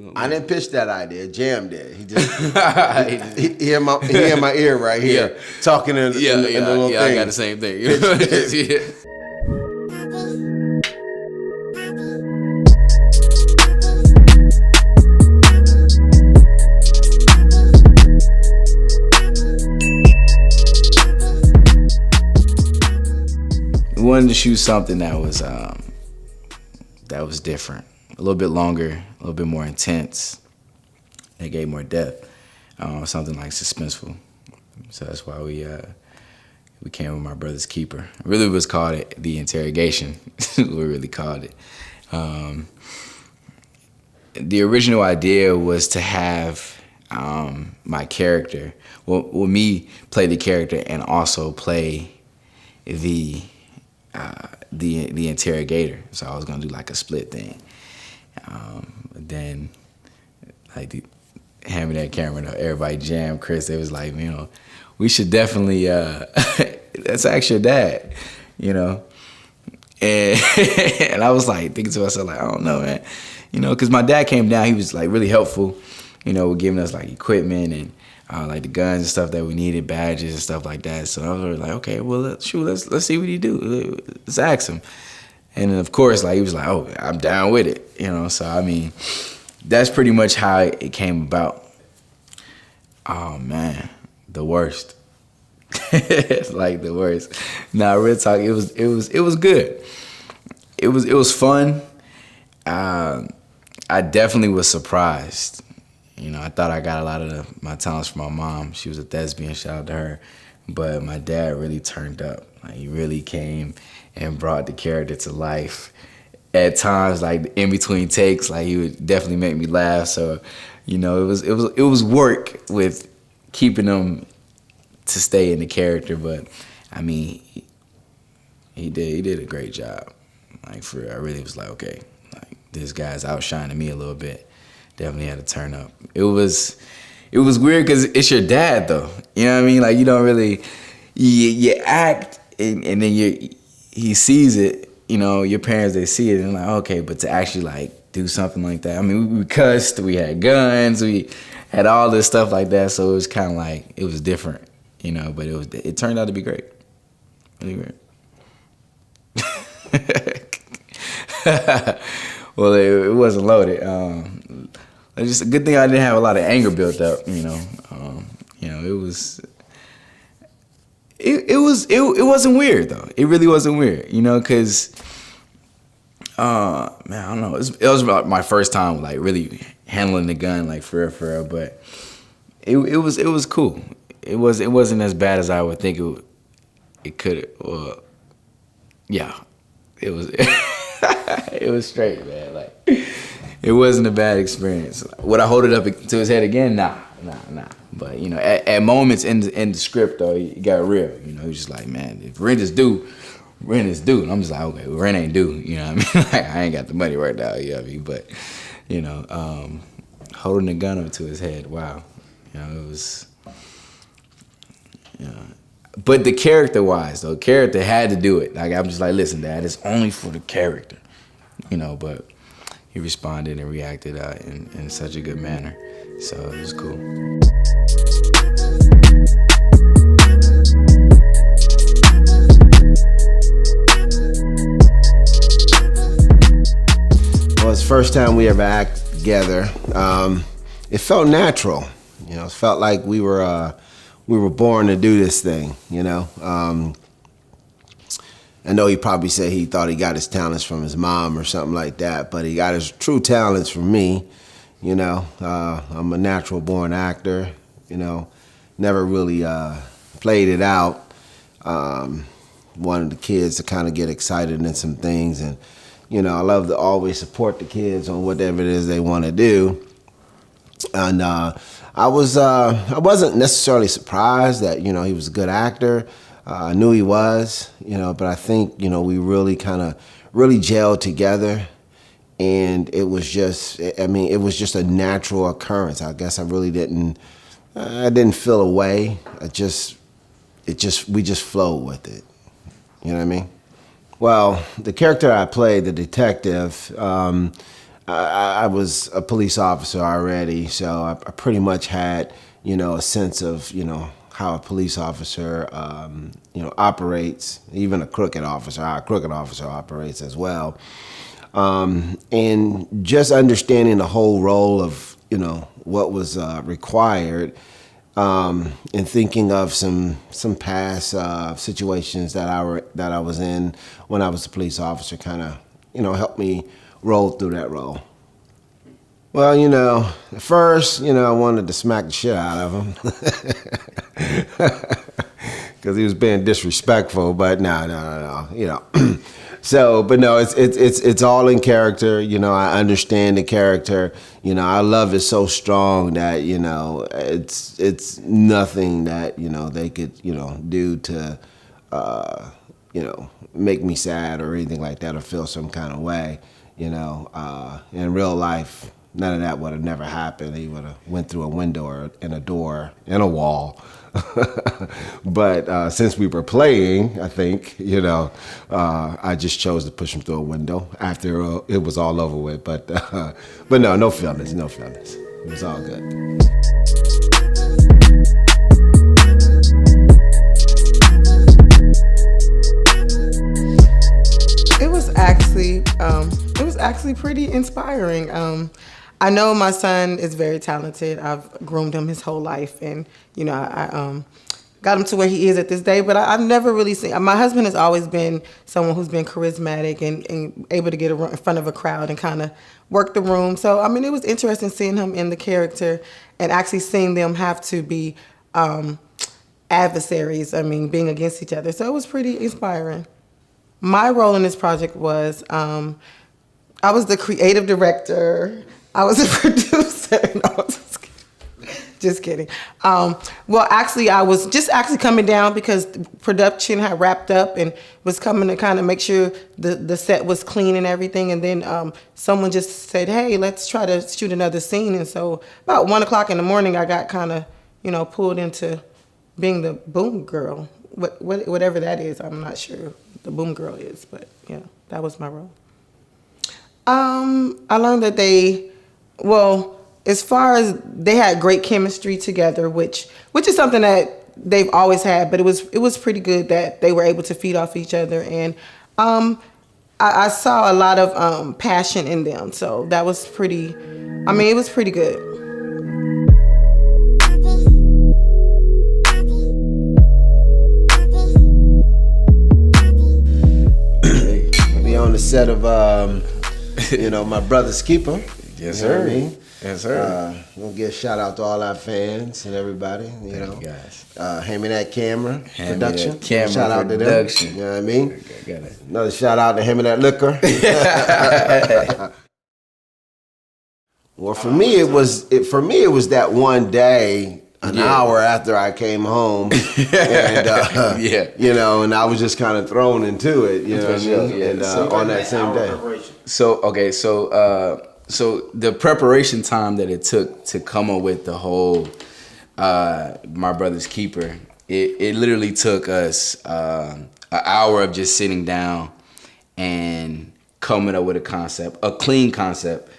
I didn't pitch that idea. Jam did. He just he in my ear right here, talking in the little thing. I got the same thing. Yeah. We wanted to shoot something that was different, a little bit longer, a little bit more intense. It gave more depth, something like suspenseful. So that's why we came with My Brother's Keeper. It really was called The Interrogation. We really called it. The original idea was to have my character, me play the character and also play the interrogator. So I was gonna do like a split thing. But then, like, handing that camera to everybody, Jam, Chris, they was like, we should definitely, let's ask your dad, And, and I was like thinking to myself, like, I don't know, man. Because my dad came down, he was like really helpful, with giving us like equipment and like the guns and stuff that we needed, badges and stuff like that. So I was like, okay, well, let's see what he do. Let's ask him. And then of course, like, he was like, oh, I'm down with it, So I mean, that's pretty much how it came about. Oh man, the worst. It's like the worst. Nah, real talk, it was good. It was fun. I definitely was surprised. I thought I got a lot of my talents from my mom. She was a thespian, shout out to her. But my dad really turned up. Like, he really came and brought the character to life. At times, like in between takes, like, he would definitely make me laugh. So, it was work with keeping him to stay in the character. But I mean, he did a great job. Like, for real, I really was like, okay, like, this guy's outshining me a little bit. Definitely had to turn up. It was weird because it's your dad, though. You know what I mean? Like, you don't really, you act and then he sees it. Your parents, they see it and like, okay, but to actually like do something like that. I mean, we cussed, we had guns, we had all this stuff like that. So it was kind of like, it was different, but it turned out to be great. Really great. Well, it wasn't loaded. It's just a good thing I didn't have a lot of anger built up. It wasn't weird though. It really wasn't weird. Because man, I don't know. It was about my first time like really handling the gun like for real. But it was cool. It wasn't as bad as I would think it could. Yeah, it was. It was straight, man. Like, it wasn't a bad experience. Would I hold it up to his head again? Nah. But at moments in the script though, he got real. He's just like, man, if rent is due, rent is due. And I'm just like, okay, well, rent ain't due. You know what I mean? Like, I ain't got the money right now. You know what I mean? But holding the gun up to his head, wow. It was. But the character-wise, though, character had to do it. Like, I'm just like, listen, Dad, it's only for the character, But he responded and reacted in such a good manner, so it was cool. Well, it's the first time we ever act together. It felt natural. It felt like we were born to do this thing, I know he probably said he thought he got his talents from his mom or something like that, but he got his true talents from me, I'm a natural born actor, never really played it out. Wanted the kids to kind of get excited in some things, and, I love to always support the kids on whatever it is they want to do. And I wasn't necessarily surprised that, he was a good actor. I knew he was, but I think, we really kind of gelled together, and it was just a natural occurrence. I guess I didn't feel a way. We just flowed with it. You know what I mean? Well, the character I played, the detective, I was a police officer already, so I pretty much had, a sense of, how a police officer, operates, even a crooked officer, how a crooked officer operates as well. And just understanding the whole role of, what was required, and thinking of some past situations that I was in when I was a police officer, kind of, helped me roll through that role. Well, at first, I wanted to smack the shit out of him because he was being disrespectful. But no. So, but no, it's all in character. I understand the character. I love it so strong that it's nothing that they could do to make me sad or anything like that or feel some kind of way. In real life, none of that would have never happened. He would have went through a window or in a door in a wall. But since we were playing, I think, I just chose to push him through a window after it was all over with. But no feelings. It was all good. It was actually pretty inspiring. I know my son is very talented. I've groomed him his whole life, and I got him to where he is at this day. But I've never really seen. My husband has always been someone who's been charismatic and able to get in front of a crowd and kind of work the room. So it was interesting seeing him in the character and actually seeing them have to be adversaries. Being against each other. So it was pretty inspiring. My role in this project was I was the creative director. I was a producer. No, just kidding. Well, actually, I was just coming down because production had wrapped up and was coming to kind of make sure the set was clean and everything. And then someone just said, "Hey, let's try to shoot another scene." And so about 1 o'clock in the morning, I got kind of pulled into being the boom girl. Whatever that is, I'm not sure the boom girl is, but yeah, that was my role. I learned that as far as they had great chemistry together, which is something that they've always had, but it was pretty good that they were able to feed off each other, and I saw a lot of passion in them, so that was pretty. It was pretty good. On the set of My Brother's Keeper. Yes, sir. Yes, sir. We'll give a shout out to all our fans and everybody. Thank you guys. Hand Me That Camera Hand Production. Me That Camera shout out Production. To them. You know what I mean? Got it. Another shout out to Hand Me That Liquor. Well, for me it was that one day. An hour after I came home, and and I was just kind of thrown into it, on that same day. So the preparation time that it took to come up with the whole My Brother's Keeper, it literally took us an hour of just sitting down and coming up with a clean concept,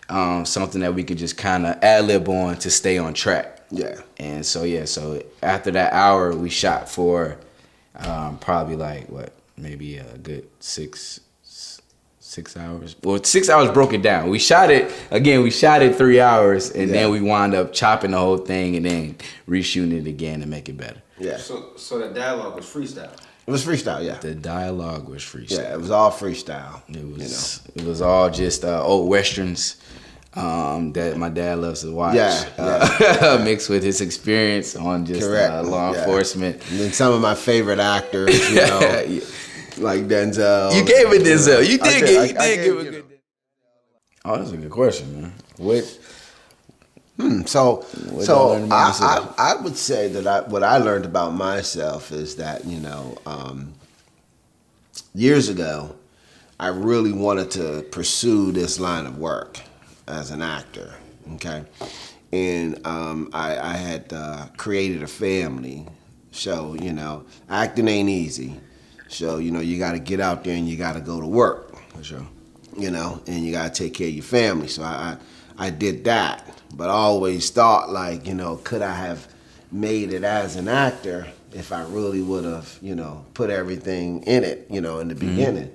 something that we could just kind of ad-lib on to stay on track. Yeah. And so after that hour, we shot for probably maybe a good 6 hours. Well, 6 hours broken down. We shot it 3 hours, and then we wound up chopping the whole thing and then reshooting it again to make it better. Yeah. So the dialogue was freestyle. It was freestyle, yeah. The dialogue was freestyle. Yeah, it was all freestyle. It was all just old westerns. That my dad loves to watch, mixed with his experience on just law enforcement. And then some of my favorite actors, like Denzel. You gave it Denzel. You did give a good. Oh, that's a good question, man. I would say that what I learned about myself is that years ago, I really wanted to pursue this line of work as an actor, okay? And I had created a family, so, acting ain't easy. So, you got to get out there and you got to go to work. For sure. you know, and you gotta take care of your family. So I did that, but I always thought like, you know, could I have made it as an actor if I really would have, you know, put everything in it, you know, in the beginning.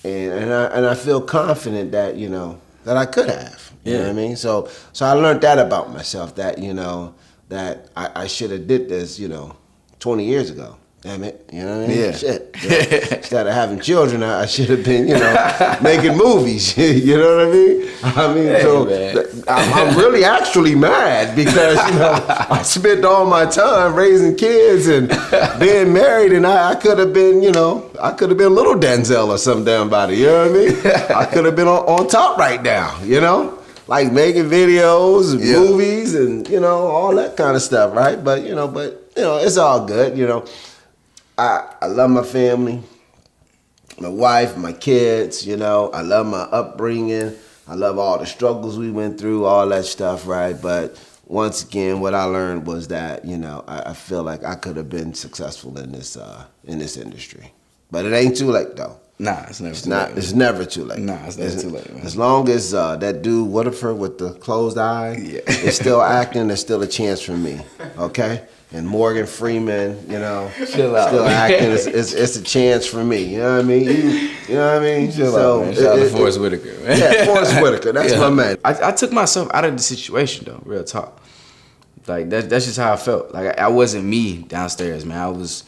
And I feel confident that, you know, that I could have. You know what I mean? So I learned that about myself, that, you know, that I should have did this, you know, 20 years ago. Damn it, you know what I mean? Yeah. Shit. You know, instead of having children, I should have been, you know, making movies. You know what I mean? I'm really actually mad because, you know, I spent all my time raising kids and being married, and I could have been, you know, I could have been little Denzel or some damn body. You know what I mean? I could have been on top right now, you know? Like making videos and movies and, you know, all that kind of stuff, right? But, you know, it's all good, you know. I love my family, my wife, my kids, you know. I love my upbringing. I love all the struggles we went through, all that stuff, right? But once again, what I learned was that, you know, I feel like I could have been successful in this industry. But it ain't too late, though. Nah, it's never too late. It's never too late. Nah, it's never too late, man. As long as that dude Waterford with the closed eye is still acting, there's still a chance for me, okay? And Morgan Freeman, you know, Chill out, still man. acting, it's a chance for me. You know what I mean? You know what I mean? Chill out, man. Shout out to Forrest Whitaker, man. Yeah, Forrest Whitaker, that's my man. I took myself out of the situation, though, real talk. Like, that's just how I felt. Like, I wasn't me downstairs, man. I was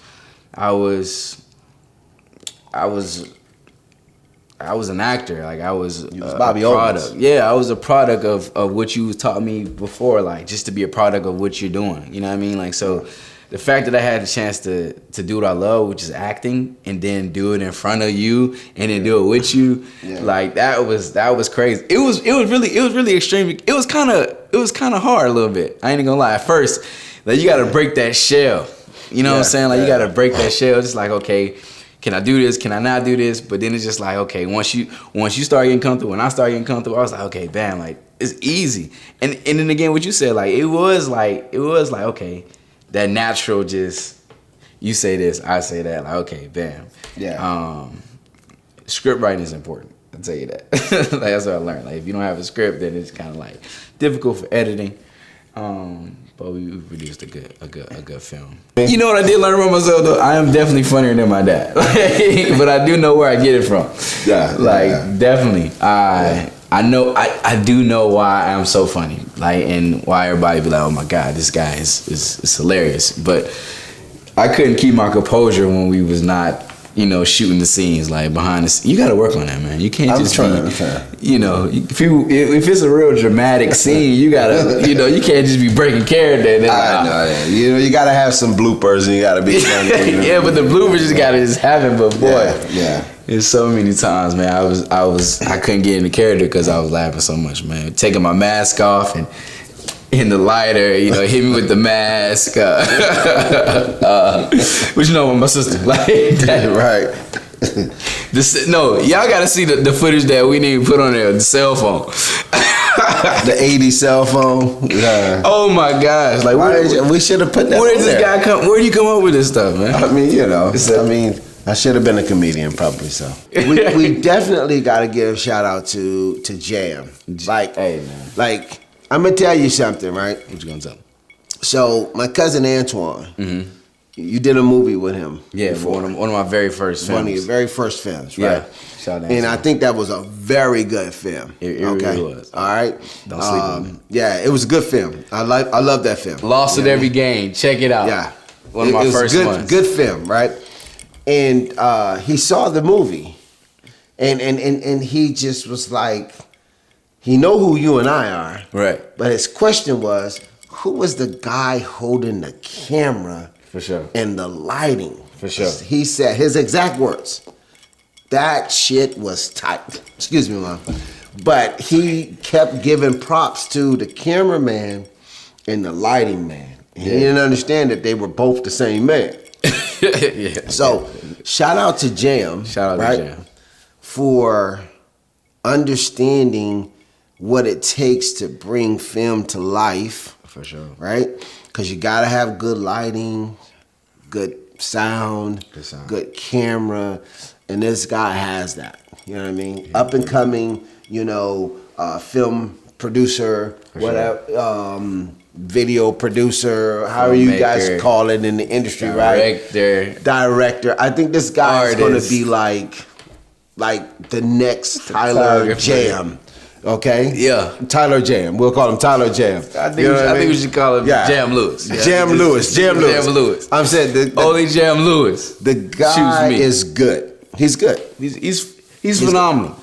an actor. Like, I was Bobby a product. Owens. Yeah, I was a product of what you taught me before, like, just to be a product of what you're doing. You know what I mean? Like, so the fact that I had the chance to do what I love, which is acting, and then do it in front of you and then do it with you, like, that was crazy. It was really extreme. It was kind of hard a little bit. I ain't gonna lie. At first, like, you gotta break that shell. You know what I'm saying? Like, you gotta break that shell. Just like, okay, can I do this? Can I not do this? But then it's just like, okay, once you start getting comfortable, when I start getting comfortable, I was like, okay, bam, like, it's easy. And then again, what you said, like, it was like, okay, that natural, just, you say this, I say that, like, okay, bam. Yeah. Script writing is important. I'll tell you that. Like, that's what I learned. Like, if you don't have a script, then it's kind of like difficult for editing. But we produced a good film. You know what I did learn about myself, though? I am definitely funnier than my dad. But I do know where I get it from. Definitely. I do know why I'm so funny. Like, and why everybody be like, oh my God, this guy is hilarious. But I couldn't keep my composure when we was not, you know, shooting the scenes, like, behind the scenes. You gotta work on that, man. You can't just I'm trying. You know, if it's a real dramatic scene, you gotta, you know, you can't just be breaking character. I know, you know, you gotta have some bloopers and you gotta be funny. You know? Yeah, but the bloopers just gotta just happen. But boy, yeah. It's so many times, man. I couldn't get into character because I was laughing so much, man. Taking my mask off and in the lighter, you know, hit me with the mask. But you know, with my sister, like that. Right. No, y'all gotta see the footage that we didn't put on there, the cell phone. The 80 cell phone. Yeah. Oh my gosh! Like, we should have put that. Where did this guy come? Where did you come up with this stuff, man? I mean, you know, I should have been a comedian, probably so. We definitely got to give a shout out to Jam. Like, hey man, like, I'm gonna tell you something, right? What you gonna tell? So my cousin Antoine, you did a movie with him. Yeah, one of my very first films. One of your very first films, right? Yeah. Shout out. And I think that was a very good film. It really was. All right. Don't sleep on it. Yeah, it was a good film. I love that film. Lost at every game. Check it out. Yeah. One of my first ones. Good film, right? And he saw the movie, and he just was like, he know who you and I are, right? But his question was, who was the guy holding the camera? For sure. And the lighting. For sure. He said his exact words, that shit was tight. Excuse me, Mom. But he kept giving props to the cameraman and the lighting man. And he didn't understand that they were both the same man. Yeah. So, shout out to Jam. Shout out to Jam. For understanding what it takes to bring film to life. For sure. Right? Because you got to have good lighting, good sound, good camera. And this guy has that. You know what I mean? Up and coming, film producer, whatever, video producer, however you guys Filmmaker, call it in the industry, right? Director. I think this guy is going to be like the next Tyler Jam. Okay? Yeah. Tyler Jam. We'll call him Tyler Jam. I think we should call him Jam Lewis. Jam Lewis. Jam Lewis. I'm saying only Jam Lewis. The guy is good. He's good. He's phenomenal.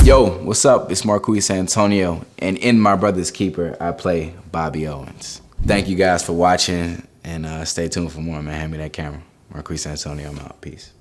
Yo, what's up? It's Marquise Antonio, and in My Brother's Keeper, I play Bobby Owens. Thank you guys for watching, and stay tuned for more, man. Hand me that camera. Marquise Antonio, I'm out. Peace.